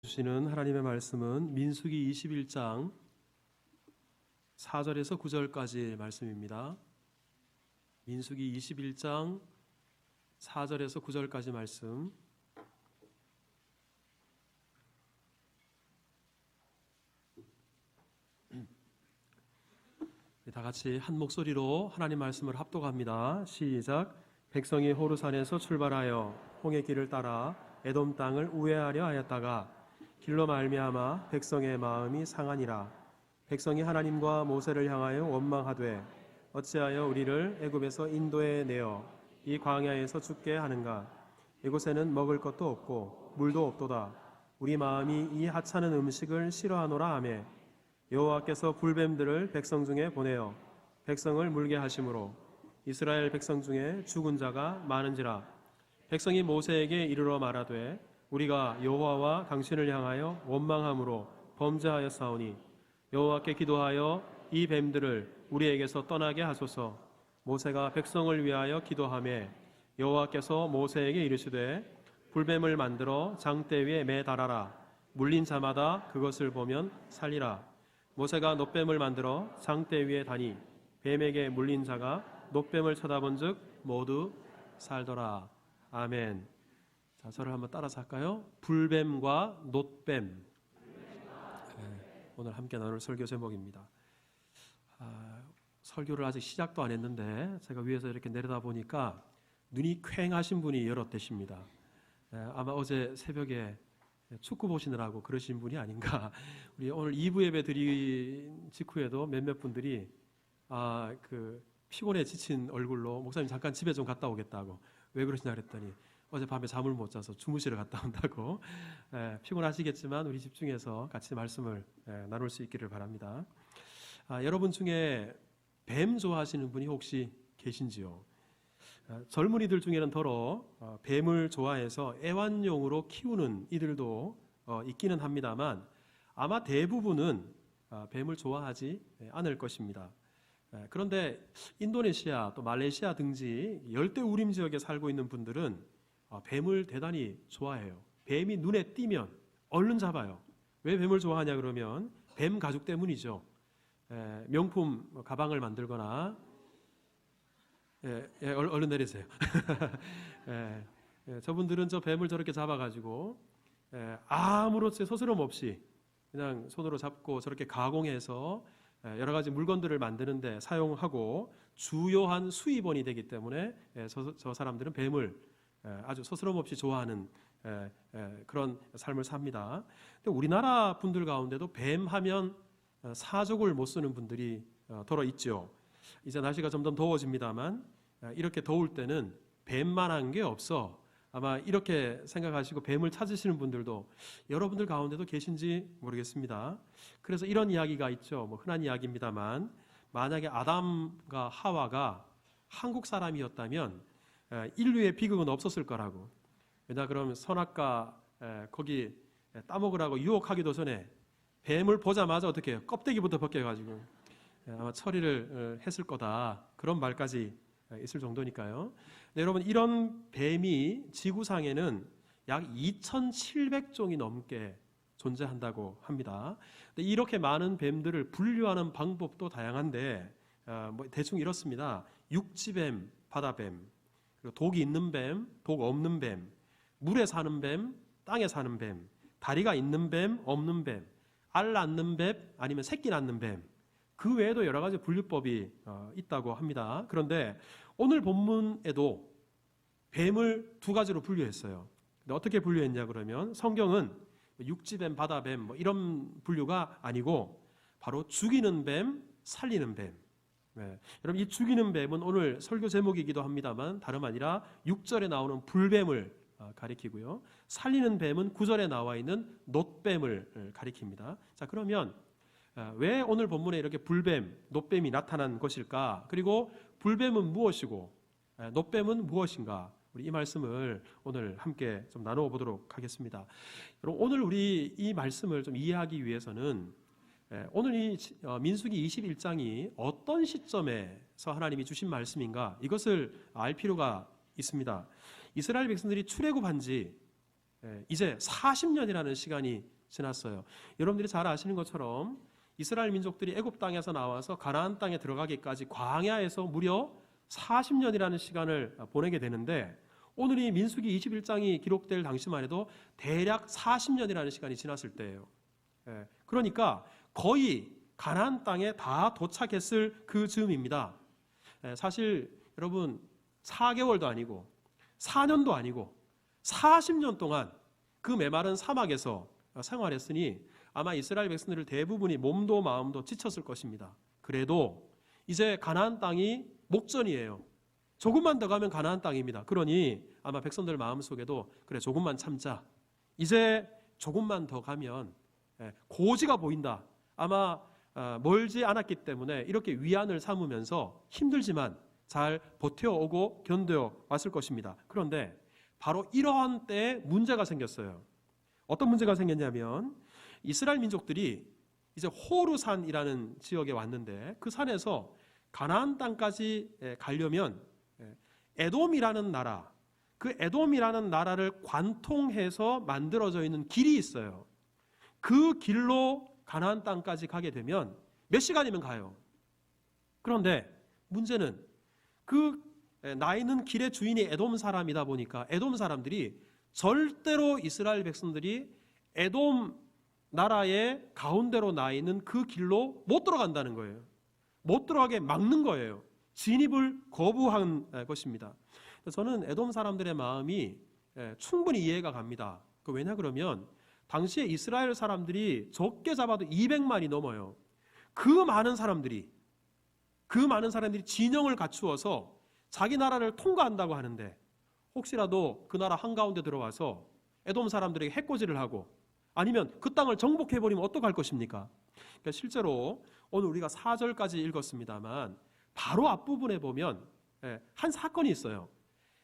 주시는 하나님의 말씀은 민수기 21장 4절에서 9절까지 말씀입니다. 민수기 21장 4절에서 9절까지 말씀. 다 같이 한 목소리로 하나님 말씀을 합독합니다. 시작. 백성이 호르산에서 출발하여 홍해 길을 따라 에돔 땅을 우회하려 하였다가 길로 말미암아 백성의 마음이 상하니라. 백성이 하나님과 모세를 향하여 원망하되 어찌하여 우리를 애굽에서 인도에 내어 이 광야에서 죽게 하는가. 이곳에는 먹을 것도 없고 물도 없도다. 우리 마음이 이 하찮은 음식을 싫어하노라 하매 여호와께서 불뱀들을 백성 중에 보내어 백성을 물게 하심으로 이스라엘 백성 중에 죽은 자가 많은지라. 백성이 모세에게 이르러 말하되 우리가 여호와와 당신을 향하여 원망함으로 범죄하였사오니 여호와께 기도하여 이 뱀들을 우리에게서 떠나게 하소서. 모세가 백성을 위하여 기도하매 여호와께서 모세에게 이르시되 불뱀을 만들어 장대 위에 매달아라. 물린 자마다 그것을 보면 살리라. 모세가 놋뱀을 만들어 장대 위에 다니 뱀에게 물린 자가 놋뱀을 쳐다본즉 모두 살더라. 아멘. 자, 저를 한번 따라서 할까요? 불뱀과 놋뱀. 오늘 함께 나눌 설교 제목입니다. 설교를 아직 시작도 안 했는데 제가 위에서 이렇게 내려다 보니까 눈이 퀭하신 분이 여럿 되십니다. 아마 어제 새벽에 축구 보시느라고 그러신 분이 아닌가. 우리 오늘 2부 예배 드린 직후에도 몇몇 분들이 피곤해 지친 얼굴로 목사님 잠깐 집에 좀 갔다 오겠다고. 왜 그러시냐 그랬더니 어젯밤에 잠을 못 자서 주무시러 갔다 온다고. 피곤하시겠지만 우리 집중해서 같이 말씀을 나눌 수 있기를 바랍니다. 여러분 중에 뱀 좋아하시는 분이 혹시 계신지요? 젊은이들 중에는 더러 뱀을 좋아해서 애완용으로 키우는 이들도 있기는 합니다만 아마 대부분은 뱀을 좋아하지 않을 것입니다. 그런데 인도네시아 또 말레이시아 등지 열대우림 지역에 살고 있는 분들은 뱀을 대단히 좋아해요. 뱀이 눈에 띄면 얼른 잡아요. 왜 뱀을 좋아하냐 그러면 뱀 가죽 때문이죠. 명품 가방을 만들거나 얼른 내리세요. 저분들은 저 뱀을 저렇게 잡아가지고 아무렇지 서스럼 없이 그냥 손으로 잡고 저렇게 가공해서 여러 가지 물건들을 만드는데 사용하고 주요한 수입원이 되기 때문에 저 사람들은 뱀을 아주 서스럼 없이 좋아하는 그런 삶을 삽니다. 근데 우리나라 분들 가운데도 뱀 하면 사족을 못 쓰는 분들이 더러 있죠. 이제 날씨가 점점 더워집니다만 이렇게 더울 때는 뱀만한 게 없어. 아마 이렇게 생각하시고 뱀을 찾으시는 분들도 여러분들 가운데도 계신지 모르겠습니다. 그래서 이런 이야기가 있죠. 흔한 이야기입니다만 만약에 아담과 하와가 한국 사람이었다면 인류의 비극은 없었을 거라고. 왜냐 그러면 선악과 거기 따먹으라고 유혹하기도 전에 뱀을 보자마자 어떻게 해요? 껍데기부터 벗겨가지고 아마 처리를 했을 거다. 그런 말까지 있을 정도니까요. 네, 여러분 이런 뱀이 지구상에는 약 2,700종이 넘게 존재한다고 합니다. 근데 이렇게 많은 뱀들을 분류하는 방법도 다양한데 대충 이렇습니다. 육지뱀, 바다뱀, 그리고 독이 있는 뱀, 독 없는 뱀, 물에 사는 뱀, 땅에 사는 뱀, 다리가 있는 뱀, 없는 뱀, 알 낳는 뱀, 아니면 새끼 낳는 뱀. 그 외에도 여러 가지 분류법이 있다고 합니다. 그런데 오늘 본문에도 뱀을 두 가지로 분류했어요. 근데 어떻게 분류했냐 그러면 성경은 육지뱀, 바다뱀 이런 분류가 아니고 바로 죽이는 뱀, 살리는 뱀. 여러분 이 죽이는 뱀은 오늘 설교 제목이기도 합니다만 다름 아니라 6절에 나오는 불뱀을 가리키고요. 살리는 뱀은 9절에 나와 있는 놋뱀을 가리킵니다. 자, 그러면 왜 오늘 본문에 이렇게 불뱀, 놋뱀이 나타난 것일까? 그리고 불뱀은 무엇이고 놋뱀은 무엇인가? 우리 이 말씀을 오늘 함께 좀 나누어 보도록 하겠습니다. 여러분 오늘 우리 이 말씀을 좀 이해하기 위해서는 오늘 이 민수기 21장이 어떤 시점에서 하나님이 주신 말씀인가 이것을 알 필요가 있습니다. 이스라엘 백성들이 출애굽한 지 이제 40년이라는 시간이 지났어요. 여러분들이 잘 아시는 것처럼 이스라엘 민족들이 애굽 땅에서 나와서 가나안 땅에 들어가기까지 광야에서 무려 40년이라는 시간을 보내게 되는데, 오늘 이 민수기 21장이 기록될 당시만 해도 대략 40년이라는 시간이 지났을 때예요. 그러니까 거의 가나안 땅에 다 도착했을 그 즈음입니다. 사실 여러분 4개월도 아니고 4년도 아니고 40년 동안 그 메마른 사막에서 생활했으니 아마 이스라엘 백성들 대부분이 몸도 마음도 지쳤을 것입니다. 그래도 이제 가나안 땅이 목전이에요. 조금만 더 가면 가나안 땅입니다. 그러니 아마 백성들 마음속에도 그래 조금만 참자, 이제 조금만 더 가면 고지가 보인다, 아마 멀지 않았기 때문에 이렇게 위안을 삼으면서 힘들지만 잘 버텨오고 견뎌왔을 것입니다. 그런데 바로 이러한 때에 문제가 생겼어요. 어떤 문제가 생겼냐면 이스라엘 민족들이 이제 호르산이라는 지역에 왔는데, 그 산에서 가나안 땅까지 가려면 에돔이라는 나라, 그 에돔이라는 나라를 관통해서 만들어져 있는 길이 있어요. 그 길로 가나안 땅까지 가게 되면 몇 시간이면 가요. 그런데 문제는 나 있는 길의 주인이 에돔 사람이다 보니까 에돔 사람들이 절대로 이스라엘 백성들이 에돔 나라의 가운데로 나 있는 그 길로 못 들어간다는 거예요. 못 들어가게 막는 거예요. 진입을 거부한 것입니다. 저는 에돔 사람들의 마음이 충분히 이해가 갑니다. 왜냐 그러면 당시에 이스라엘 사람들이 적게 잡아도 200만이 넘어요. 그 많은 사람들이 진영을 갖추어서 자기 나라를 통과한다고 하는데, 혹시라도 그 나라 한가운데 들어와서 에돔 사람들에게 해코지를 하고 아니면 그 땅을 정복해버리면 어떡할 것입니까? 그러니까 실제로 오늘 우리가 4절까지 읽었습니다만 바로 앞부분에 보면 한 사건이 있어요.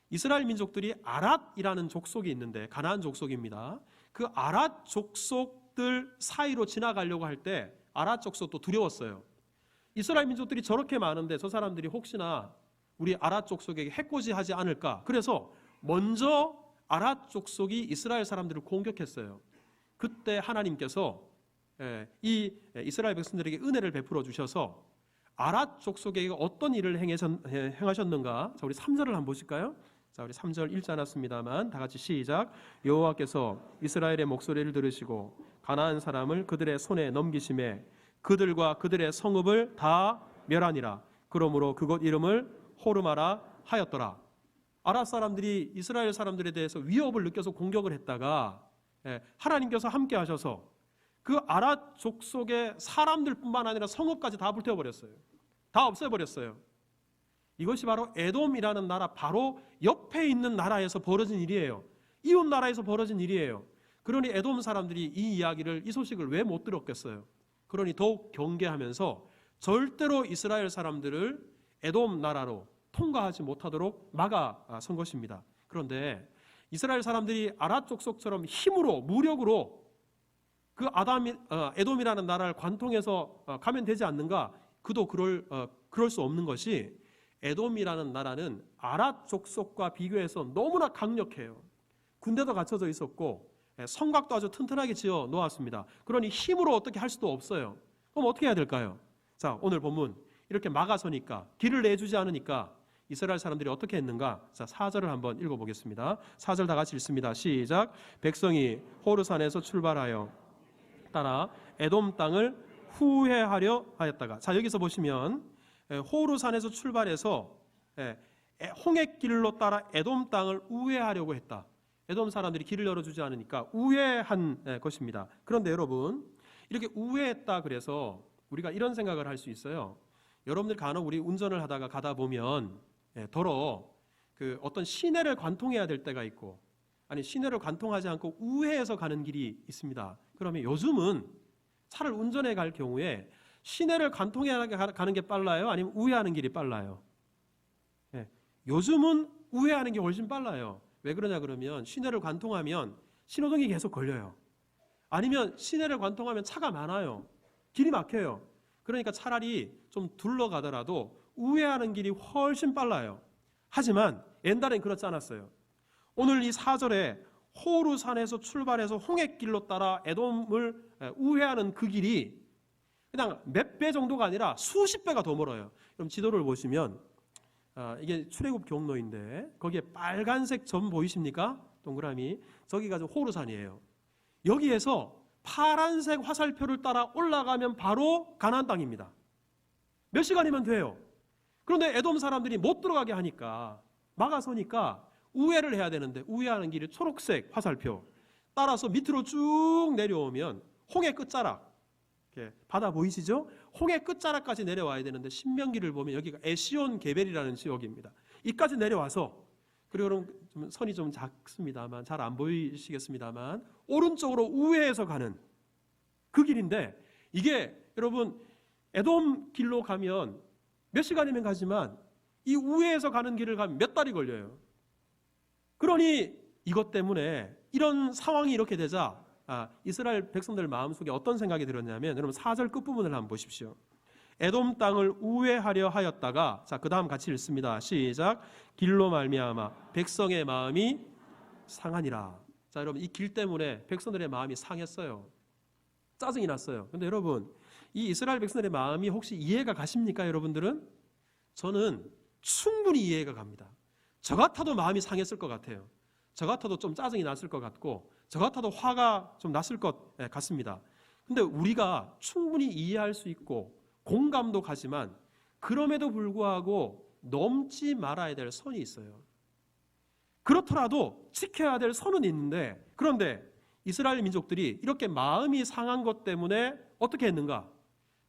이스라엘 민족들이 아랏이라는 족속이 있는데, 가나안 족속입니다. 그 아랏 족속들 사이로 지나가려고 할 때 아랏 족속도 두려웠어요. 이스라엘 민족들이 저렇게 많은데 저 사람들이 혹시나 우리 아랏 족속에게 해코지하지 않을까, 그래서 먼저 아랏 족속이 이스라엘 사람들을 공격했어요. 그때 하나님께서 이 이스라엘 백성들에게 은혜를 베풀어 주셔서 아랏 족속에게 어떤 일을 행하셨는가. 자, 우리 3절을 한번 보실까요? 자, 우리 3절 읽지 않았습니다만 다 같이 시작. 여호와께서 이스라엘의 목소리를 들으시고 가나안 사람을 그들의 손에 넘기심에 그들과 그들의 성읍을 다 멸하니라. 그러므로 그곳 이름을 호르마라 하였더라. 아랏 사람들이 이스라엘 사람들에 대해서 위협을 느껴서 공격을 했다가 하나님께서 함께 하셔서 그 아랏 족속의 사람들뿐만 아니라 성읍까지 다 불태워버렸어요. 다 없애버렸어요. 이것이 바로 에돔이라는 나라 바로 옆에 있는 나라에서 벌어진 일이에요. 이웃 나라에서 벌어진 일이에요. 그러니 에돔 사람들이 이 소식을 왜 못 들었겠어요? 그러니 더욱 경계하면서 절대로 이스라엘 사람들을 에돔 나라로 통과하지 못하도록 막아선 것입니다. 그런데 이스라엘 사람들이 아랏 족속처럼 힘으로 무력으로 그 에돔이라는 나라를 관통해서 가면 되지 않는가? 그도 그럴 수 없는 것이, 에돔이라는 나라는 아랏 족속과 비교해서 너무나 강력해요. 군대도 갖춰져 있었고 성곽도 아주 튼튼하게 지어 놓았습니다. 그러니 힘으로 어떻게 할 수도 없어요. 그럼 어떻게 해야 될까요? 자, 오늘 본문 이렇게 막아서니까, 길을 내주지 않으니까 이스라엘 사람들이 어떻게 했는가? 자, 4절을 한번 읽어보겠습니다. 4절 다 같이 읽습니다. 시작. 백성이 호르산에서 출발하여 따라 에돔 땅을 후회하려 하였다가, 자, 여기서 보시면 호르산에서 출발해서 홍해길로 따라 에돔 땅을 우회하려고 했다. 에돔 사람들이 길을 열어주지 않으니까 우회한 것입니다. 그런데 여러분, 이렇게 우회했다 그래서 우리가 이런 생각을 할 수 있어요. 여러분들 간혹 우리 운전을 하다가 가다 보면 어떤 시내를 관통해야 될 때가 있고, 아니 시내를 관통하지 않고 우회해서 가는 길이 있습니다. 그러면 요즘은 차를 운전해 갈 경우에 시내를 관통해 가는 게 빨라요? 아니면 우회하는 길이 빨라요? 요즘은 우회하는 게 훨씬 빨라요. 왜 그러냐 그러면 시내를 관통하면 신호등이 계속 걸려요. 아니면 시내를 관통하면 차가 많아요. 길이 막혀요. 그러니까 차라리 좀 둘러가더라도 우회하는 길이 훨씬 빨라요. 하지만 옛날엔 그렇지 않았어요. 오늘 이 4절에 호르산에서 출발해서 홍해길로 따라 에돔을 우회하는 그 길이 그냥 몇 배 정도가 아니라 수십 배가 더 멀어요. 그럼 지도를 보시면 이게 출애굽 경로인데 거기에 빨간색 점 보이십니까? 동그라미. 저기가 호르산이에요. 여기에서 파란색 화살표를 따라 올라가면 바로 가나안 땅입니다. 몇 시간이면 돼요. 그런데 에돔 사람들이 못 들어가게 하니까 막아서니까 우회를 해야 되는데 우회하는 길이 초록색 화살표 따라서 밑으로 쭉 내려오면 홍해 끝자락, 이렇게 바다 보이시죠? 홍해 끝자락까지 내려와야 되는데 신명기를 보면 여기가 에시온 게벨이라는 지역입니다. 이까지 내려와서, 그리고 그럼 선이 좀 작습니다만 잘 안 보이시겠습니다만 오른쪽으로 우회해서 가는 그 길인데, 이게 여러분 에돔 길로 가면 몇 시간이면 가지만 이 우회해서 가는 길을 가면 몇 달이 걸려요. 그러니 이것 때문에 이런 상황이 이렇게 되자 이스라엘 백성들 마음속에 어떤 생각이 들었냐면, 여러분 4절 끝부분을 한번 보십시오. 에돔 땅을 우회하려 하였다가, 자, 그 다음 같이 읽습니다. 시작. 길로 말미암아 백성의 마음이 상하니라. 자, 여러분 이 길 때문에 백성들의 마음이 상했어요. 짜증이 났어요. 근데 여러분 이 이스라엘 백성들의 마음이 혹시 이해가 가십니까? 여러분들은? 저는 충분히 이해가 갑니다. 저 같아도 마음이 상했을 것 같아요. 저 같아도 좀 짜증이 났을 것 같고, 저 같아도 화가 좀 났을 것 같습니다. 근데 우리가 충분히 이해할 수 있고 공감도 가지만 그럼에도 불구하고 넘지 말아야 될 선이 있어요. 그렇더라도 지켜야 될 선은 있는데, 그런데 이스라엘 민족들이 이렇게 마음이 상한 것 때문에 어떻게 했는가?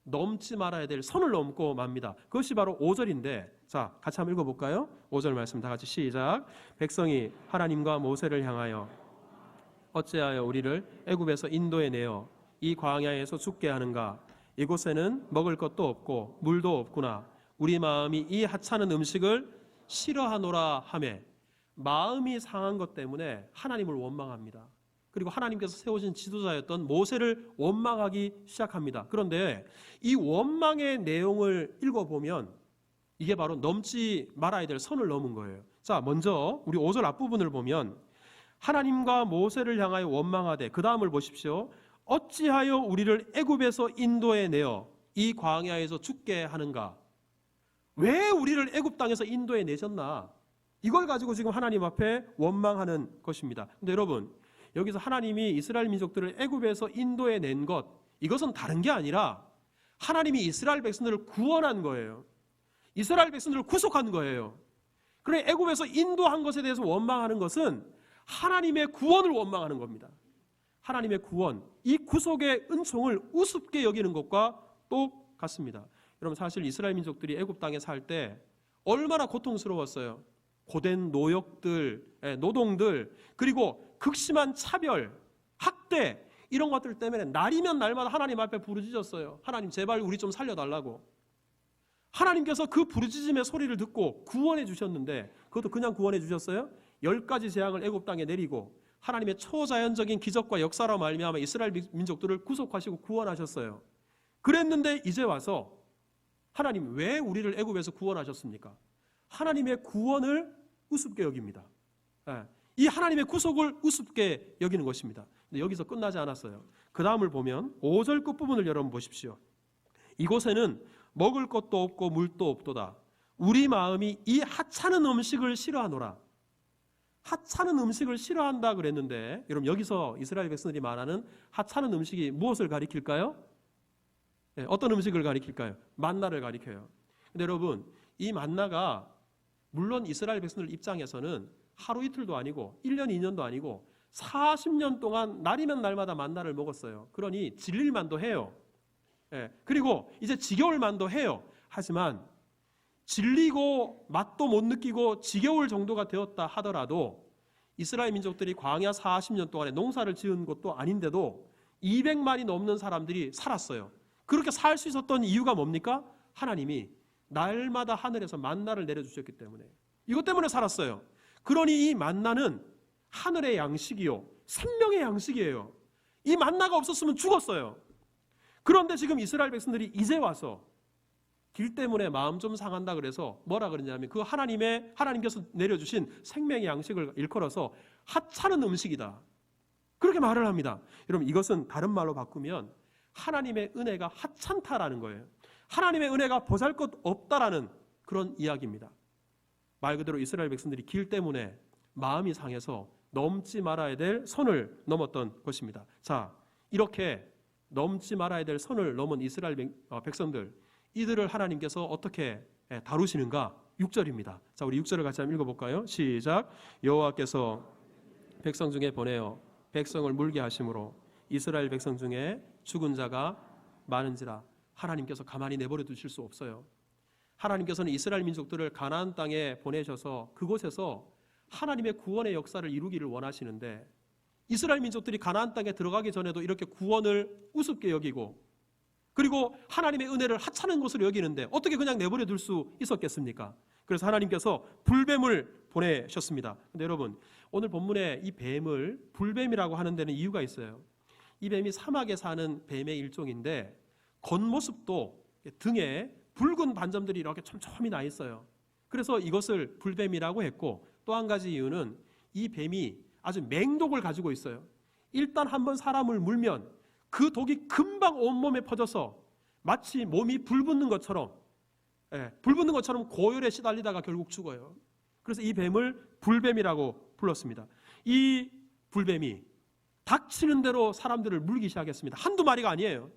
넘지 말아야 될 선을 넘고 맙니다. 그것이 바로 5절인데, 자, 같이 한번 읽어볼까요? 5절 말씀 다 같이 시작. 백성이 하나님과 모세를 향하여 어찌하여 우리를 애굽에서 인도에 내어 이 광야에서 죽게 하는가? 이곳에는 먹을 것도 없고 물도 없구나. 우리 마음이 이 하찮은 음식을 싫어하노라 하매, 마음이 상한 것 때문에 하나님을 원망합니다. 그리고 하나님께서 세우신 지도자였던 모세를 원망하기 시작합니다. 그런데 이 원망의 내용을 읽어보면 이게 바로 넘지 말아야 될 선을 넘은 거예요. 자, 먼저 우리 5절 앞부분을 보면 하나님과 모세를 향하여 원망하되, 그 다음을 보십시오. 어찌하여 우리를 애굽에서 인도에 내어 이 광야에서 죽게 하는가? 왜 우리를 애굽 땅에서 인도에 내셨나? 이걸 가지고 지금 하나님 앞에 원망하는 것입니다. 근데 여러분, 여기서 하나님이 이스라엘 민족들을 애굽에서 인도에 낸 것, 이것은 다른 게 아니라 하나님이 이스라엘 백성들을 구원한 거예요. 이스라엘 백성들을 구속한 거예요. 그래, 애굽에서 인도한 것에 대해서 원망하는 것은 하나님의 구원을 원망하는 겁니다. 하나님의 구원, 이 구속의 은총을 우습게 여기는 것과 똑같습니다. 여러분, 사실 이스라엘 민족들이 애굽 땅에 살 때 얼마나 고통스러웠어요. 고된 노역들, 노동들, 그리고 극심한 차별, 학대, 이런 것들 때문에 날이면 날마다 하나님 앞에 부르짖었어요. 하나님 제발 우리 좀 살려달라고. 하나님께서 그 부르짖음의 소리를 듣고 구원해 주셨는데, 그것도 그냥 구원해 주셨어요? 10가지 재앙을 애굽 땅에 내리고 하나님의 초자연적인 기적과 역사로 말미암아 이스라엘 민족들을 구속하시고 구원하셨어요. 그랬는데 이제 와서 하나님 왜 우리를 애굽에서 구원하셨습니까? 하나님의 구원을 우습게 여깁니다. 이 하나님의 구속을 우습게 여기는 것입니다. 근데 여기서 끝나지 않았어요. 그 다음을 보면 5절 끝부분을 여러분 보십시오. 이곳에는 먹을 것도 없고 물도 없도다. 우리 마음이 이 하찮은 음식을 싫어하노라. 하찮은 음식을 싫어한다 그랬는데, 여러분 여기서 이스라엘 백성들이 말하는 하찮은 음식이 무엇을 가리킬까요? 어떤 음식을 가리킬까요? 만나를 가리켜요. 근데 여러분, 이 만나가 물론 이스라엘 백성들 입장에서는 하루 이틀도 아니고 1년 2년도 아니고 40년 동안 날이면 날마다 만나를 먹었어요. 그러니 질릴만도 해요. 그리고 이제 지겨울 만도 해요. 하지만 질리고 맛도 못 느끼고 지겨울 정도가 되었다 하더라도 이스라엘 민족들이 광야 40년 동안에 농사를 지은 것도 아닌데도 200만이 넘는 사람들이 살았어요. 그렇게 살 수 있었던 이유가 뭡니까? 하나님이 날마다 하늘에서 만나를 내려주셨기 때문에, 이것 때문에 살았어요. 그러니 이 만나는 하늘의 양식이요, 생명의 양식이에요. 이 만나가 없었으면 죽었어요. 그런데 지금 이스라엘 백성들이 이제 와서 길 때문에 마음 좀 상한다 그래서 뭐라 그러냐면 그 하나님께서 내려주신 생명의 양식을 일컬어서 하찮은 음식이다. 그렇게 말을 합니다. 여러분, 이것은 다른 말로 바꾸면 하나님의 은혜가 하찮다라는 거예요. 하나님의 은혜가 보잘것없다라는 그런 이야기입니다. 말 그대로 이스라엘 백성들이 길 때문에 마음이 상해서 넘지 말아야 될 선을 넘었던 것입니다. 자, 이렇게 넘지 말아야 될 선을 넘은 이스라엘 백성들, 이들을 하나님께서 어떻게 다루시는가? 6절입니다. 자, 우리 6절을 같이 한번 읽어볼까요? 시작. 여호와께서 백성 중에 보내어 백성을 물게 하심으로 이스라엘 백성 중에 죽은 자가 많은지라. 하나님께서 가만히 내버려 두실 수 없어요. 하나님께서는 이스라엘 민족들을 가나안 땅에 보내셔서 그곳에서 하나님의 구원의 역사를 이루기를 원하시는데, 이스라엘 민족들이 가나안 땅에 들어가기 전에도 이렇게 구원을 우습게 여기고, 그리고 하나님의 은혜를 하찮은 것으로 여기는데 어떻게 그냥 내버려 둘 수 있었겠습니까? 그래서 하나님께서 불뱀을 보내셨습니다. 근데 여러분, 오늘 본문에 이 뱀을 불뱀이라고 하는 데는 이유가 있어요. 이 뱀이 사막에 사는 뱀의 일종인데 겉모습도 등에 붉은 반점들이 이렇게 촘촘히 나 있어요. 그래서 이것을 불뱀이라고 했고, 또 한 가지 이유는 이 뱀이 아주 맹독을 가지고 있어요. 일단 한번 사람을 물면 그 독이 금방 온몸에 퍼져서 마치 몸이 불붙는 것처럼 고열에 시달리다가 결국 죽어요. 그래서 이 뱀을 불뱀이라고 불렀습니다. 이 불뱀이 닥치는 대로 사람들을 물기 시작했습니다. 한두 마리가 아니에요.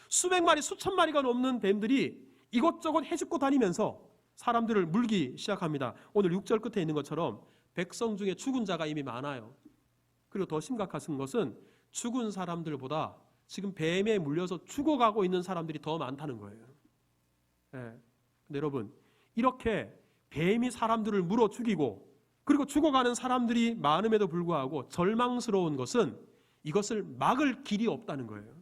수백 마리, 수천 마리가 넘는 뱀들이 이것저것 헤집고 다니면서 사람들을 물기 시작합니다. 오늘 6절 끝에 있는 것처럼 백성 중에 죽은 자가 이미 많아요. 그리고 더 심각한 것은 죽은 사람들보다 지금 뱀에 물려서 죽어가고 있는 사람들이 더 많다는 거예요. 근데 여러분, 이렇게 뱀이 사람들을 물어 죽이고 그리고 죽어가는 사람들이 많음에도 불구하고 절망스러운 것은 이것을 막을 길이 없다는 거예요.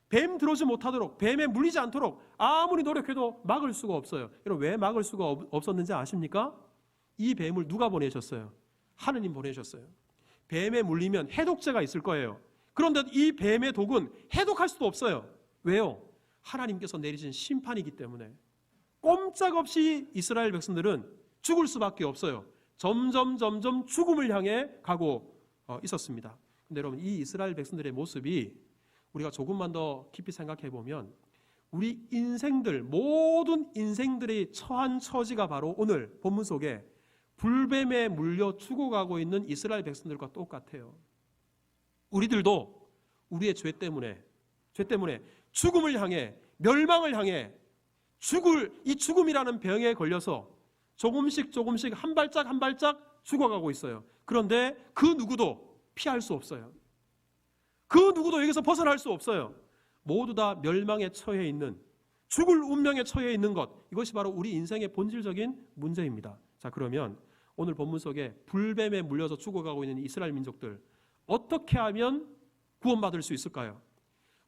뱀 들어오지 못하도록, 뱀에 물리지 않도록 아무리 노력해도 막을 수가 없어요. 여러분, 왜 막을 수가 없었는지 아십니까? 이 뱀을 누가 보내셨어요? 하느님 보내셨어요. 뱀에 물리면 해독제가 있을 거예요. 그런데 이 뱀의 독은 해독할 수도 없어요. 왜요? 하나님께서 내리신 심판이기 때문에. 꼼짝없이 이스라엘 백성들은 죽을 수밖에 없어요. 점점 죽음을 향해 가고 있었습니다. 근데 여러분, 이 이스라엘 백성들의 모습이 우리가 조금만 더 깊이 생각해 보면 우리 인생들, 모든 인생들의 처한 처지가 바로 오늘 본문 속에 불뱀에 물려 죽어가고 있는 이스라엘 백성들과 똑같아요. 우리들도 우리의 죄 때문에 죽음을 향해, 멸망을 향해 이 죽음이라는 병에 걸려서 조금씩 한 발짝 죽어가고 있어요. 그런데 그 누구도 피할 수 없어요. 그 누구도 여기서 벗어날 수 없어요. 모두 다 멸망에 처해 있는, 죽을 운명에 처해 있는 것, 이것이 바로 우리 인생의 본질적인 문제입니다. 자, 그러면 오늘 본문 속에 불뱀에 물려서 죽어가고 있는 이스라엘 민족들, 어떻게 하면 구원받을 수 있을까요?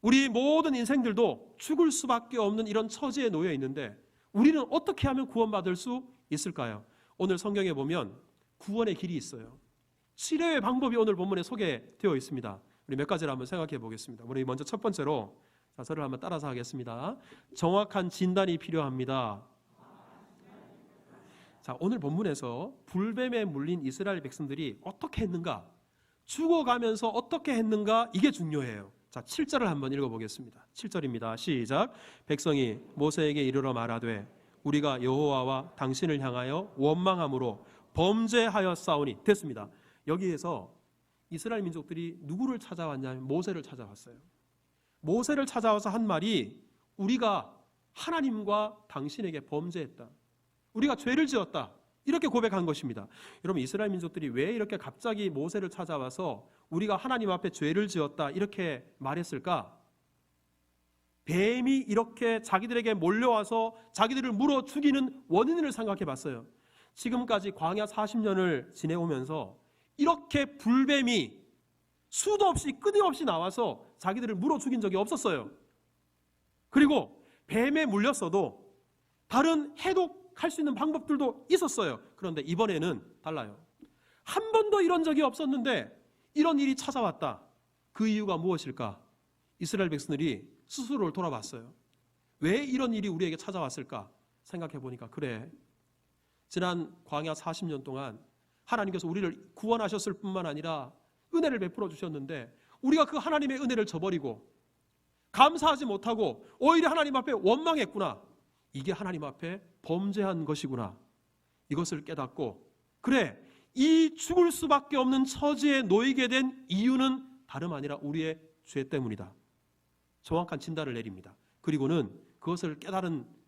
우리 모든 인생들도 죽을 수밖에 없는 이런 처지에 놓여 있는데 우리는 어떻게 하면 구원받을 수 있을까요? 오늘 성경에 보면 구원의 길이 있어요. 치료의 방법이 오늘 본문에 소개되어 있습니다. 우리 몇 가지를 한번 생각해 보겠습니다. 우리 먼저 첫 번째로, 저를 한번 따라서 하겠습니다. 정확한 진단이 필요합니다. 자, 오늘 본문에서 불뱀에 물린 이스라엘 백성들이 어떻게 했는가, 죽어가면서 어떻게 했는가, 이게 중요해요. 자, 7절을 한번 읽어보겠습니다. 7절입니다. 시작. 백성이 모세에게 이르러 말하되 우리가 여호와와 당신을 향하여 원망함으로 범죄하였사오니. 됐습니다. 여기에서 이스라엘 민족들이 누구를 찾아왔냐면 모세를 찾아왔어요. 모세를 찾아와서 한 말이 우리가 하나님과 당신에게 범죄했다, 우리가 죄를 지었다, 이렇게 고백한 것입니다. 여러분, 이스라엘 민족들이 왜 이렇게 갑자기 모세를 찾아와서 우리가 하나님 앞에 죄를 지었다 이렇게 말했을까? 뱀이 이렇게 자기들에게 몰려와서 자기들을 물어 죽이는 원인을 생각해 봤어요. 지금까지 광야 40년을 지내오면서 이렇게 불뱀이 수도 없이 끊임없이 나와서 자기들을 물어 죽인 적이 없었어요. 그리고 뱀에 물렸어도 다른 해독할 수 있는 방법들도 있었어요. 그런데 이번에는 달라요. 한 번도 이런 적이 없었는데 이런 일이 찾아왔다. 그 이유가 무엇일까? 이스라엘 백성들이 스스로를 돌아봤어요. 왜 이런 일이 우리에게 찾아왔을까 생각해 보니까 그래, 지난 광야 40년 동안 하나님께서 우리를 구원하셨을 뿐만 아니라 은혜를 베풀어 주셨는데 우리가 그 하나님의 은혜를 저버리고 감사하지 못하고 오히려 하나님 앞에 원망했구나. 이게 하나님 앞에 범죄한 것이구나. 이것을 깨닫고 그래, 이 죽을 수밖에 없는 처지에 놓이게 된 이유는 다름 아니라 우리의 죄 때문이다. 정확한 진단을 내립니다. 그리고는 그것을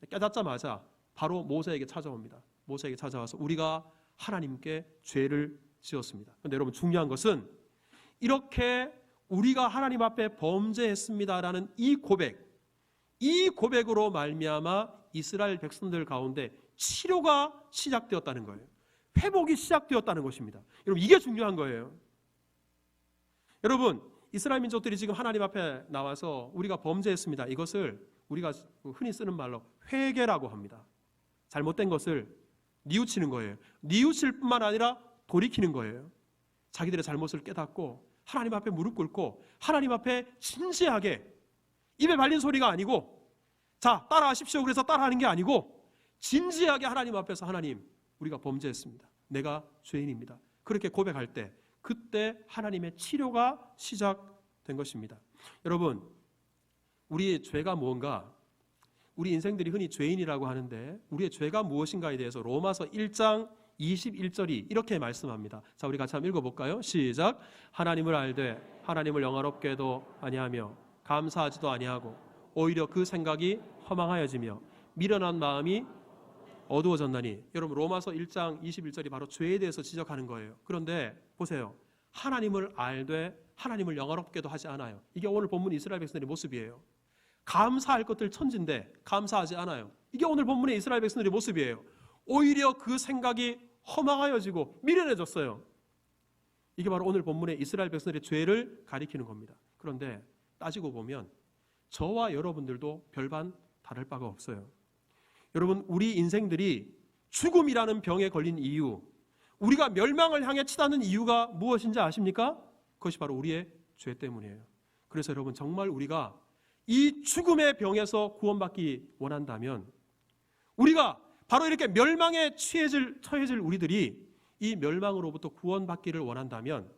깨닫자마자 바로 모세에게 찾아옵니다. 모세에게 찾아와서 우리가 하나님께 죄를 지었습니다. 그런데 여러분, 중요한 것은 이렇게 우리가 하나님 앞에 범죄했습니다라는 이 고백으로 말미암아 이스라엘 백성들 가운데 치료가 시작되었다는 거예요. 회복이 시작되었다는 것입니다. 여러분, 이게 중요한 거예요. 여러분, 이스라엘 민족들이 지금 하나님 앞에 나와서 우리가 범죄했습니다. 이것을 우리가 흔히 쓰는 말로 회개라고 합니다. 잘못된 것을 뉘우치는 거예요. 뉘우칠 뿐만 아니라 돌이키는 거예요. 자기들의 잘못을 깨닫고 하나님 앞에 무릎 꿇고 하나님 앞에 진지하게, 입에 발린 소리가 아니고 자 따라하십시오 그래서 따라하는 게 아니고 진지하게 하나님 앞에서 하나님, 우리가 범죄했습니다. 내가 죄인입니다. 그렇게 고백할 때 그때 하나님의 치료가 시작된 것입니다. 여러분, 우리의 죄가 무언가, 우리 인생들이 흔히 죄인이라고 하는데 우리의 죄가 무엇인가에 대해서 로마서 1장 21절이 이렇게 말씀합니다. 자, 우리 같이 한번 읽어볼까요? 시작. 하나님을 알되 하나님을 영화롭게도 아니하며 감사하지도 아니하고 오히려 그 생각이 허망하여지며 미련한 마음이 어두워졌나니. 여러분, 로마서 1장 21절이 바로 죄에 대해서 지적하는 거예요. 그런데 보세요. 하나님을 알되 하나님을 영화롭게도 하지 않아요. 이게 오늘 본문 이스라엘 백성들의 모습이에요. 감사할 것들 천진데 감사하지 않아요. 이게 오늘 본문의 이스라엘 백성들의 모습이에요. 오히려 그 생각이 허망하여지고 미련해졌어요. 이게 바로 오늘 본문의 이스라엘 백성들의 죄를 가리키는 겁니다. 그런데 따지고 보면 저와 여러분들도 별반 다를 바가 없어요. 여러분, 우리 인생들이 죽음이라는 병에 걸린 이유, 우리가 멸망을 향해 치닫는 이유가 무엇인지 아십니까? 그것이 바로 우리의 죄 때문이에요. 그래서 여러분, 정말 우리가 이 죽음의 병에서 구원받기 원한다면 우리가 바로 이렇게 멸망에 처해질 우리들이 이 멸망으로부터 구원받기를 원한다면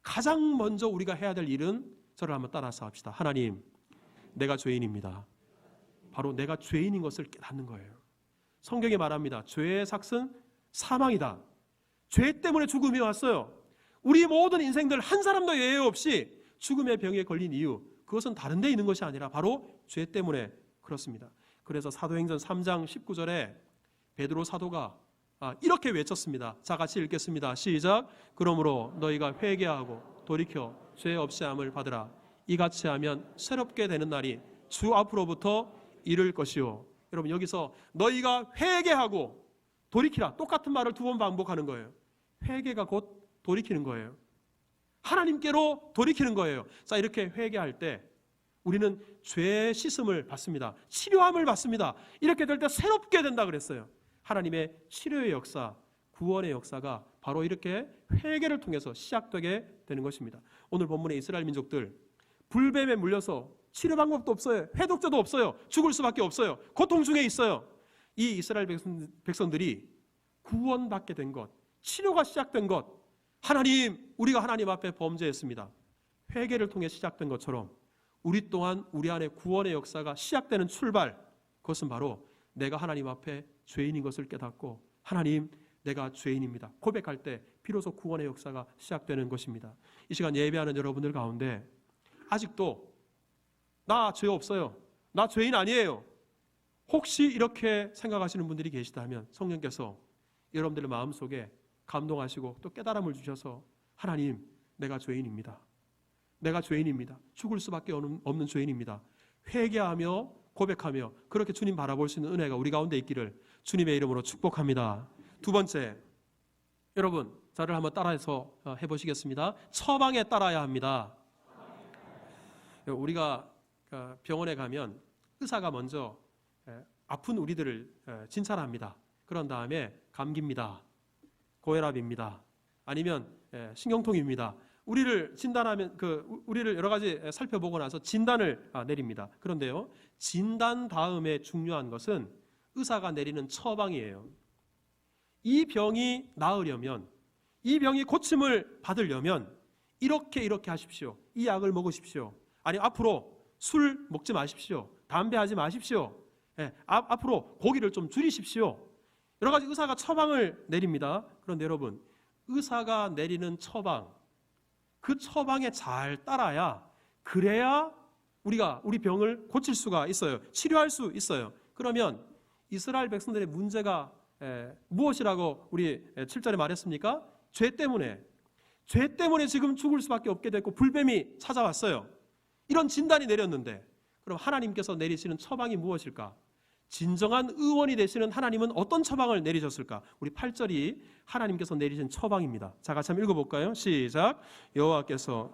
가장 먼저 우리가 해야 될 일은 저를 한번 따라서 합시다. 하나님, 내가 죄인입니다. 바로 내가 죄인인 것을 깨닫는 거예요. 성경이 말합니다. 죄의 삭은 사망이다. 죄 때문에 죽음이 왔어요. 우리 모든 인생들 한 사람도 예외 없이 죽음의 병에 걸린 이유, 그것은 다른 데 있는 것이 아니라 바로 죄 때문에 그렇습니다. 그래서 사도행전 3장 19절에 베드로 사도가 이렇게 외쳤습니다. 자, 같이 읽겠습니다. 시작. 그러므로 너희가 회개하고 돌이켜 죄 없이 함을 받으라. 이같이 하면 새롭게 되는 날이 주 앞으로부터 이를 것이요. 여러분, 여기서 너희가 회개하고 돌이키라, 똑같은 말을 두 번 반복하는 거예요. 회개가 곧 돌이키는 거예요. 하나님께로 돌이키는 거예요. 자, 이렇게 회개할 때 우리는 죄 씻음을 받습니다. 치료함을 받습니다. 이렇게 될 때 새롭게 된다 그랬어요. 하나님의 치료의 역사, 구원의 역사가 바로 이렇게 회개를 통해서 시작되게 되는 것입니다. 오늘 본문의 이스라엘 민족들, 불뱀에 물려서 치료 방법도 없어요. 해독제도 없어요. 죽을 수밖에 없어요. 고통 중에 있어요. 이 이스라엘 백성들이 구원받게 된 것, 치료가 시작된 것, 하나님, 우리가 하나님 앞에 범죄했습니다. 회개를 통해 시작된 것처럼 우리 또한 우리 안에 구원의 역사가 시작되는 출발, 그것은 바로 내가 하나님 앞에 죄인인 것을 깨닫고 하나님, 내가 죄인입니다. 고백할 때 비로소 구원의 역사가 시작되는 것입니다. 이 시간 예배하는 여러분들 가운데 아직도 나 죄 없어요, 나 죄인 아니에요, 혹시 이렇게 생각하시는 분들이 계시다면 성령께서 여러분들의 마음속에 감동하시고 또 깨달음을 주셔서 하나님, 내가 죄인입니다. 내가 죄인입니다. 죽을 수밖에 없는 죄인입니다. 회개하며 고백하며 그렇게 주님 바라볼 수 있는 은혜가 우리 가운데 있기를 주님의 이름으로 축복합니다. 두 번째, 여러분 저를 한번 따라해서 해보시겠습니다. 처방에 따라야 합니다. 우리가 병원에 가면 의사가 먼저 아픈 우리들을 진찰합니다. 그런 다음에 감기입니다, 고혈압입니다, 아니면 신경통입니다, 우리를 진단하면 우리를 여러 가지 살펴보고 나서 진단을 내립니다. 그런데요, 진단 다음에 중요한 것은 의사가 내리는 처방이에요. 이 병이 나으려면, 이 병이 고침을 받으려면 이렇게 하십시오. 이 약을 먹으십시오. 아니, 앞으로 술 먹지 마십시오. 담배 하지 마십시오. 앞으로 고기를 좀 줄이십시오. 여러 가지 의사가 처방을 내립니다. 그런데 여러분, 의사가 내리는 처방, 그 처방에 잘 따라야, 그래야 우리 병을 고칠 수가 있어요. 치료할 수 있어요. 그러면 이스라엘 백성들의 문제가 무엇이라고 우리 7절에 말했습니까? 죄 때문에 지금 죽을 수밖에 없게 됐고 불뱀이 찾아왔어요. 이런 진단이 내렸는데, 그럼 하나님께서 내리시는 처방이 무엇일까? 진정한 의원이 되시는 하나님은 어떤 처방을 내리셨을까? 우리 8절이 하나님께서 내리신 처방입니다. 자, 같이 한번 읽어볼까요? 시작. 여호와께서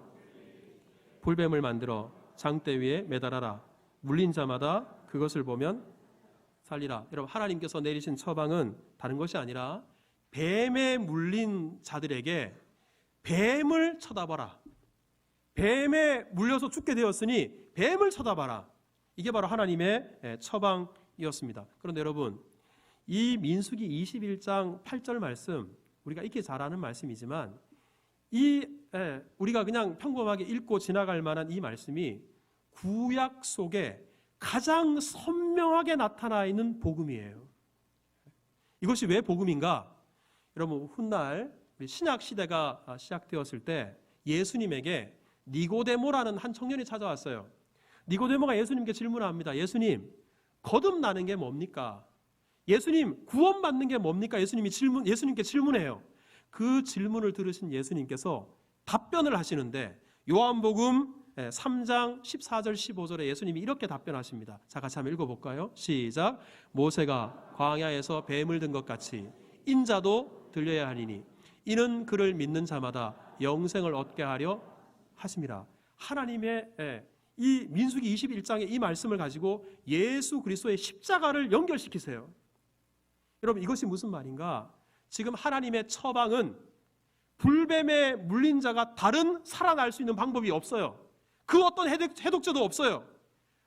불뱀을 만들어 장대 위에 매달아라. 물린 자마다 그것을 보면 살리라. 여러분, 하나님께서 내리신 처방은 다른 것이 아니라 뱀에 물린 자들에게 뱀을 쳐다봐라. 뱀에 물려서 죽게 되었으니 뱀을 쳐다봐라. 이게 바로 하나님의 처방이었습니다. 그런데 여러분, 이 민수기 21장 8절 말씀, 우리가 익히 잘 아는 말씀이지만 우리가 그냥 평범하게 읽고 지나갈 만한 이 말씀이 구약 속에 가장 선명하게 나타나 있는 복음이에요. 이것이 왜 복음인가? 여러분, 훗날 신약 시대가 시작되었을 때 예수님에게 니고데모라는 한 청년이 찾아왔어요. 니고데모가 예수님께 질문합니다. 예수님, 거듭나는 게 뭡니까? 예수님, 구원받는 게 뭡니까? 예수님께 질문해요. 그 질문을 들으신 예수님께서 답변을 하시는데, 요한복음 3장 14절 15절에 예수님이 이렇게 답변하십니다. 자, 같이 한번 읽어볼까요? 시작. 모세가 광야에서 뱀을 든 것 같이 인자도 들려야 하리니 이는 그를 믿는 자마다 영생을 얻게 하려 하심이라. 하나님의 이 민수기 21장의 이 말씀을 가지고 예수 그리스도의 십자가를 연결시키세요. 여러분, 이것이 무슨 말인가? 지금 하나님의 처방은 불뱀에 물린 자가 다른 살아날 수 있는 방법이 없어요. 그 어떤 해독제도 없어요.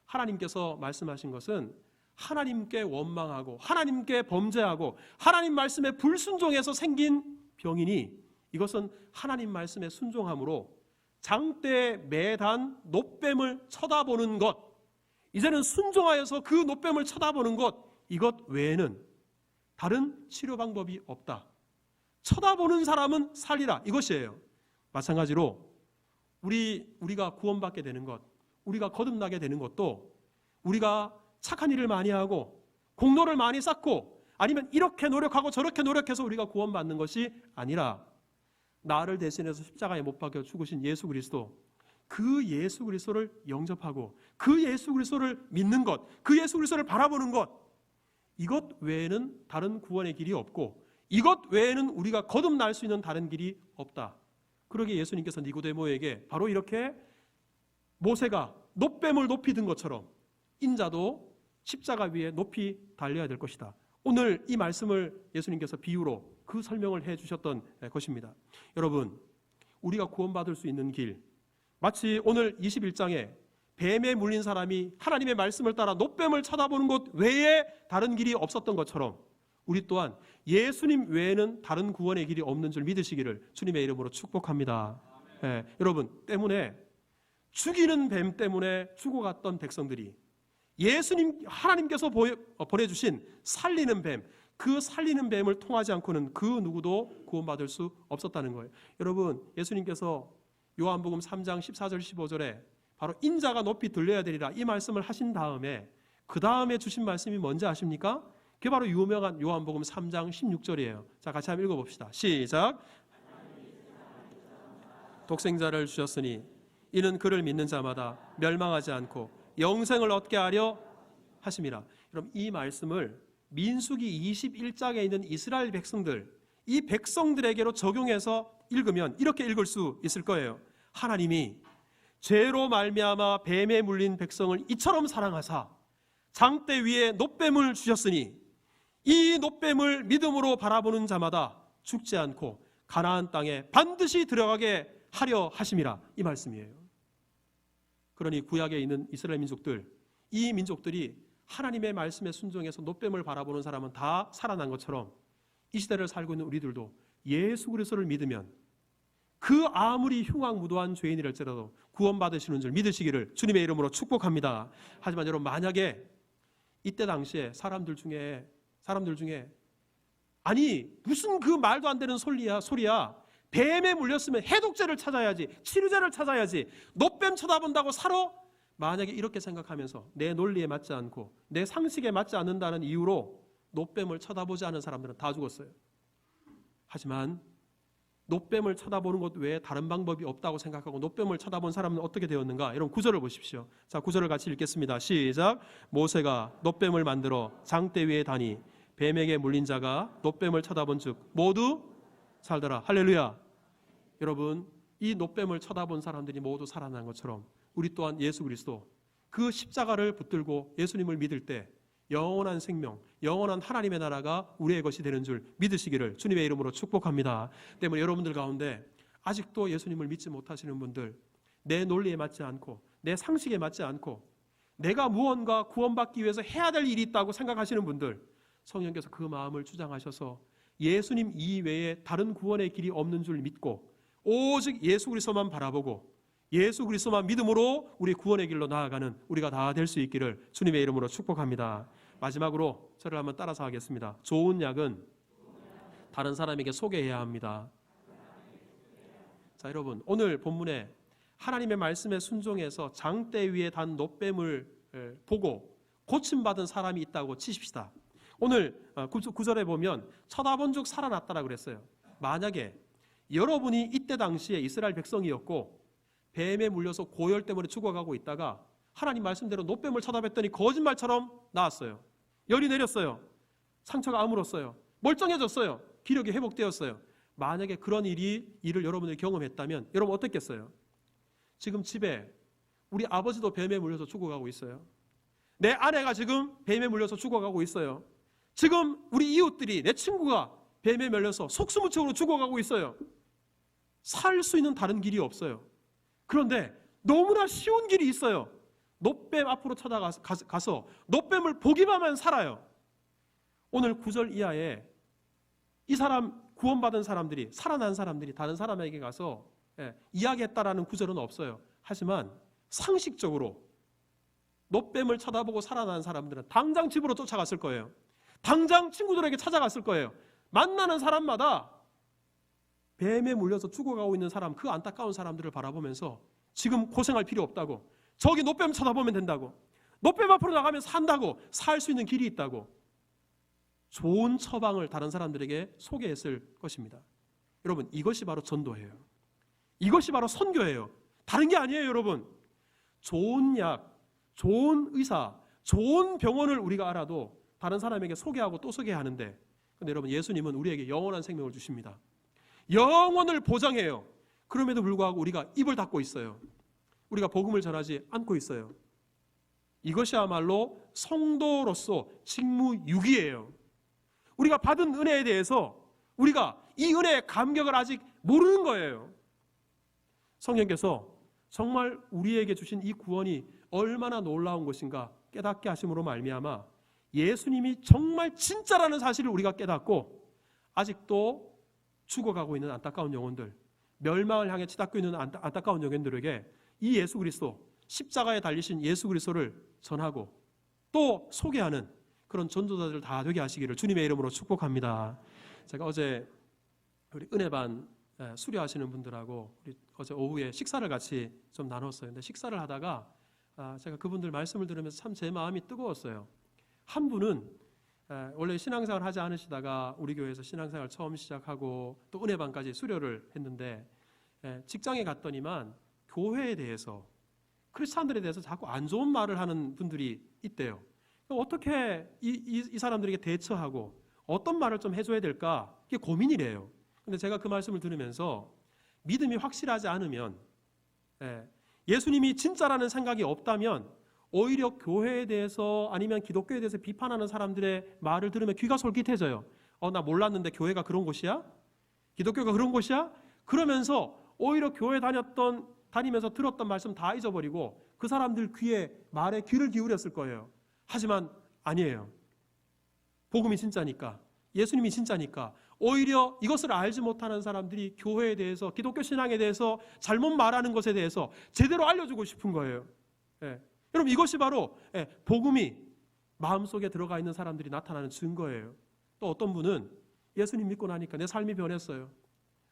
하나님께서 말씀하신 것은 하나님께 원망하고 하나님께 범죄하고 하나님 말씀에 불순종해서 생긴 병이니, 이것은 하나님 말씀에 순종함으로 장대에 매단 놋뱀을 쳐다보는 것, 이제는 순종하여서 그 놋뱀을 쳐다보는 것, 이것 외에는 다른 치료 방법이 없다. 쳐다보는 사람은 살리라, 이것이에요. 마찬가지로 우리가 구원받게 되는 것, 우리가 거듭나게 되는 것도 우리가 착한 일을 많이 하고 공로를 많이 쌓고 아니면 이렇게 노력하고 저렇게 노력해서 우리가 구원받는 것이 아니라, 나를 대신해서 십자가에 못 박혀 죽으신 예수 그리스도, 그 예수 그리스도를 영접하고 그 예수 그리스도를 믿는 것, 그 예수 그리스도를 바라보는 것, 이것 외에는 다른 구원의 길이 없고 이것 외에는 우리가 거듭날 수 있는 다른 길이 없다. 그러기에 예수님께서 니고데모에게 바로 이렇게 모세가 놋뱀을 높이 든 것처럼 인자도 십자가 위에 높이 달려야 될 것이다. 오늘 이 말씀을 예수님께서 비유로 그 설명을 해주셨던 것입니다. 여러분, 우리가 구원받을 수 있는 길, 마치 오늘 21장에 뱀에 물린 사람이 하나님의 말씀을 따라 놋뱀을 쳐다보는 것 외에 다른 길이 없었던 것처럼, 우리 또한 예수님 외에는 다른 구원의 길이 없는 줄 믿으시기를 주님의 이름으로 축복합니다. 여러분, 때문에 죽이는 뱀 때문에 죽어갔던 백성들이 하나님께서 보내주신 살리는 뱀, 그 살리는 뱀을 통하지 않고는 그 누구도 구원받을 수 없었다는 거예요. 여러분, 예수님께서 요한복음 3장 14절 15절에 바로 인자가 높이 들려야 되리라 이 말씀을 하신 다음에 그 다음에 주신 말씀이 뭔지 아십니까? 그게 바로 유명한 요한복음 3장 16절이에요. 자, 같이 한번 읽어봅시다. 시작. 독생자를 주셨으니 이는 그를 믿는 자마다 멸망하지 않고 영생을 얻게 하려 하심이라. 그럼 이 말씀을 민수기 21장에 있는 이스라엘 백성들, 이 백성들에게로 적용해서 읽으면 이렇게 읽을 수 있을 거예요. 하나님이 죄로 말미암아 뱀에 물린 백성을 이처럼 사랑하사 장대 위에 놋뱀을 주셨으니 이 놋뱀을 믿음으로 바라보는 자마다 죽지 않고 가나안 땅에 반드시 들어가게 하려 하심이라 이 말씀이에요. 그러니 구약에 있는 이스라엘 민족들, 이 민족들이 하나님의 말씀에 순종해서 노뱀을 바라보는 사람은 다 살아난 것처럼 이 시대를 살고 있는 우리들도 예수 그리스도를 믿으면 그 아무리 흉악무도한 죄인이랄지라도 구원받으시는 줄 믿으시기를 주님의 이름으로 축복합니다. 하지만 여러분, 만약에 이때 당시에 사람들 중에 아니 무슨 그 말도 안 되는 소리야. 뱀에 물렸으면 해독제를 찾아야지, 치료제를 찾아야지, 노뱀 쳐다본다고 살아? 만약에 이렇게 생각하면서 내 논리에 맞지 않고 내 상식에 맞지 않는다는 이유로 노뱀을 쳐다보지 않은 사람들은 다 죽었어요. 하지만 노뱀을 쳐다보는 것 외에 다른 방법이 없다고 생각하고 노뱀을 쳐다본 사람은 어떻게 되었는가? 여러분, 구절을 보십시오. 자, 구절을 같이 읽겠습니다. 시작. 모세가 노뱀을 만들어 장대 위에 다니 뱀에게 물린 자가 노뱀을 쳐다본 즉 모두 살더라. 할렐루야. 여러분, 이 노뱀을 쳐다본 사람들이 모두 살아난 것처럼 우리 또한 예수 그리스도 그 십자가를 붙들고 예수님을 믿을 때 영원한 생명, 영원한 하나님의 나라가 우리의 것이 되는 줄 믿으시기를 주님의 이름으로 축복합니다. 때문에 여러분들 가운데 아직도 예수님을 믿지 못하시는 분들, 내 논리에 맞지 않고 내 상식에 맞지 않고 내가 무언가 구원받기 위해서 해야 될 일이 있다고 생각하시는 분들, 성령께서 그 마음을 주장하셔서 예수님 이외에 다른 구원의 길이 없는 줄 믿고 오직 예수 그리스도만 바라보고 예수 그리스도만 믿음으로 우리 구원의 길로 나아가는 우리가 다 될 수 있기를 주님의 이름으로 축복합니다. 마지막으로 저를 한번 따라서 하겠습니다. 좋은 약은 다른 사람에게 소개해야 합니다. 자, 여러분, 오늘 본문에 하나님의 말씀에 순종해서 장대 위에 단 노뱀을 보고 고침받은 사람이 있다고 치십시다. 오늘 9절에 보면 쳐다본 즉 살아났다라고 그랬어요. 만약에 여러분이 이때 당시에 이스라엘 백성이었고 뱀에 물려서 고열 때문에 죽어가고 있다가 하나님 말씀대로 노뱀을 쳐다봤더니 거짓말처럼 나았어요. 열이 내렸어요. 상처가 아물었어요. 멀쩡해졌어요. 기력이 회복되었어요. 만약에 그런 일을 여러분들이 경험했다면 여러분 어떻겠어요? 지금 집에 우리 아버지도 뱀에 물려서 죽어가고 있어요. 내 아내가 지금 뱀에 물려서 죽어가고 있어요. 지금 우리 이웃들이, 내 친구가 뱀에 물려서 속수무책으로 죽어가고 있어요. 살 수 있는 다른 길이 없어요. 그런데 너무나 쉬운 길이 있어요. 노뱀 앞으로 찾아가서 노뱀을 보기만 하면 살아요. 오늘 9절 이하에 이 사람, 구원받은 사람들이, 살아난 사람들이 다른 사람에게 가서 이야기했다라는 구절은 없어요. 하지만 상식적으로 노뱀을 쳐다보고 살아난 사람들은 당장 집으로 쫓아갔을 거예요. 당장 친구들에게 찾아갔을 거예요. 만나는 사람마다 뱀에 물려서 죽어가고 있는 사람, 그 안타까운 사람들을 바라보면서 지금 고생할 필요 없다고, 저기 노뱀 쳐다보면 된다고, 노뱀 앞으로 나가면 산다고, 살 수 있는 길이 있다고 좋은 처방을 다른 사람들에게 소개했을 것입니다. 여러분, 이것이 바로 전도예요. 이것이 바로 선교예요. 다른 게 아니에요. 여러분, 좋은 약, 좋은 의사, 좋은 병원을 우리가 알아도 다른 사람에게 소개하고 또 소개하는데, 근데 여러분, 예수님은 우리에게 영원한 생명을 주십니다. 영원을 보장해요. 그럼에도 불구하고 우리가 입을 닫고 있어요. 우리가 복음을 전하지 않고 있어요. 이것이야말로 성도로서 직무유기예요. 우리가 받은 은혜에 대해서 우리가 이 은혜의 감격을 아직 모르는 거예요. 성령께서 정말 우리에게 주신 이 구원이 얼마나 놀라운 것인가 깨닫게 하심으로 말미암아 예수님이 정말 진짜라는 사실을 우리가 깨닫고 아직도 죽어가고 있는 안타까운 영혼들, 멸망을 향해 치닫고 있는 안타까운 영혼들에게 이 예수 그리스도, 십자가에 달리신 예수 그리스도를 전하고 또 소개하는 그런 전도자들 다 되게 하시기를 주님의 이름으로 축복합니다. 제가 어제 우리 은혜반 수료하시는 분들하고 우리 어제 오후에 식사를 같이 좀 나눴어요. 근데 식사를 하다가 제가 그분들 말씀을 들으면서 참 제 마음이 뜨거웠어요. 한 분은 원래 신앙생활 하지 않으시다가 우리 교회에서 신앙생활 처음 시작하고 또 은혜반까지 수료를 했는데 직장에 갔더니만 교회에 대해서, 크리스찬들에 대해서 자꾸 안 좋은 말을 하는 분들이 있대요. 어떻게 이 사람들에게 대처하고 어떤 말을 좀 해줘야 될까, 이게 고민이래요. 근데 제가 그 말씀을 들으면서 믿음이 확실하지 않으면, 예수님이 진짜라는 생각이 없다면 오히려 교회에 대해서 아니면 기독교에 대해서 비판하는 사람들의 말을 들으면 귀가 솔깃해져요. 나 몰랐는데 교회가 그런 곳이야? 기독교가 그런 곳이야? 그러면서 오히려 교회 다니면서 들었던 말씀 다 잊어버리고 그 사람들 말에 귀를 기울였을 거예요. 하지만 아니에요. 복음이 진짜니까, 예수님이 진짜니까 오히려 이것을 알지 못하는 사람들이 교회에 대해서, 기독교 신앙에 대해서, 잘못 말하는 것에 대해서 제대로 알려주고 싶은 거예요. 여러분, 이것이 바로 복음이 마음속에 들어가 있는 사람들이 나타나는 증거예요. 또 어떤 분은 예수님 믿고 나니까 내 삶이 변했어요.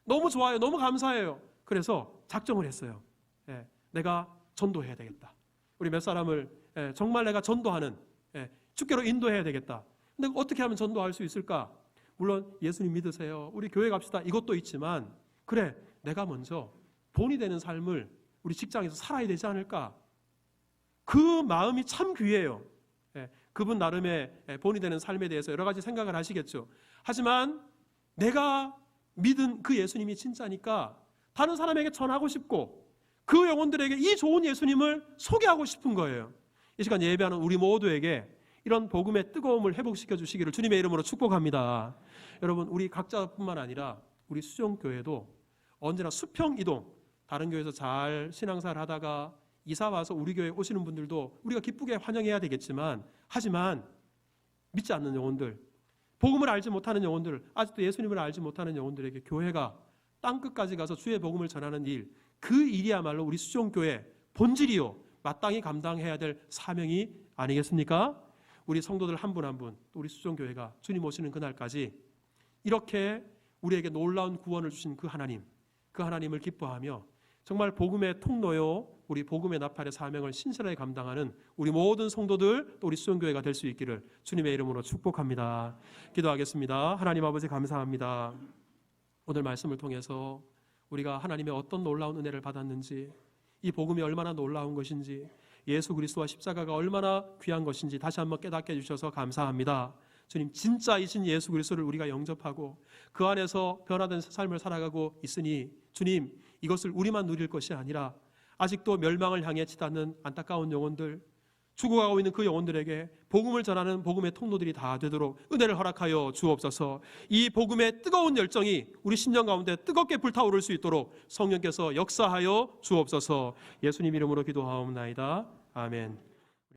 너무 좋아요. 너무 감사해요. 그래서 작정을 했어요. 내가 전도해야 되겠다. 우리 몇 사람을 정말 내가 전도하는, 주께로 인도해야 되겠다. 근데 어떻게 하면 전도할 수 있을까? 물론 예수님 믿으세요, 우리 교회 갑시다, 이것도 있지만, 그래, 내가 먼저 본이 되는 삶을 우리 직장에서 살아야 되지 않을까? 그 마음이 참 귀해요. 그분 나름의 본이 되는 삶에 대해서 여러 가지 생각을 하시겠죠. 하지만 내가 믿은 그 예수님이 진짜니까 다른 사람에게 전하고 싶고 그 영혼들에게 이 좋은 예수님을 소개하고 싶은 거예요. 이 시간 예배하는 우리 모두에게 이런 복음의 뜨거움을 회복시켜 주시기를 주님의 이름으로 축복합니다. 여러분, 우리 각자뿐만 아니라 우리 수종교회도 언제나 수평 이동, 다른 교회에서 잘 신앙생활 하다가 이사 와서 우리 교회에 오시는 분들도 우리가 기쁘게 환영해야 되겠지만, 하지만 믿지 않는 영혼들, 복음을 알지 못하는 영혼들, 아직도 예수님을 알지 못하는 영혼들에게 교회가 땅끝까지 가서 주의 복음을 전하는 일, 그 일이야말로 우리 수종교회 본질이요, 마땅히 감당해야 될 사명이 아니겠습니까? 우리 성도들 한 분 한 분, 또 우리 수종교회가 주님 오시는 그날까지 이렇게 우리에게 놀라운 구원을 주신 그 하나님을 기뻐하며 정말 복음의 통로요, 우리 복음의 나팔의 사명을 신실하게 감당하는 우리 모든 성도들, 또 우리 수종교회가 될 수 있기를 주님의 이름으로 축복합니다. 기도하겠습니다. 하나님 아버지, 감사합니다. 오늘 말씀을 통해서 우리가 하나님의 어떤 놀라운 은혜를 받았는지, 이 복음이 얼마나 놀라운 것인지, 예수 그리스도와 십자가가 얼마나 귀한 것인지 다시 한번 깨닫게 해주셔서 감사합니다. 주님, 진짜이신 예수 그리스도를 우리가 영접하고 그 안에서 변화된 삶을 살아가고 있으니, 주님, 이것을 우리만 누릴 것이 아니라 아직도 멸망을 향해 치닫는 안타까운 영혼들, 죽어가고 있는 그 영혼들에게 복음을 전하는 복음의 통로들이 다 되도록 은혜를 허락하여 주옵소서. 이 복음의 뜨거운 열정이 우리 심령 가운데 뜨겁게 불타오를 수 있도록 성령께서 역사하여 주옵소서. 예수님 이름으로 기도하옵나이다. 아멘.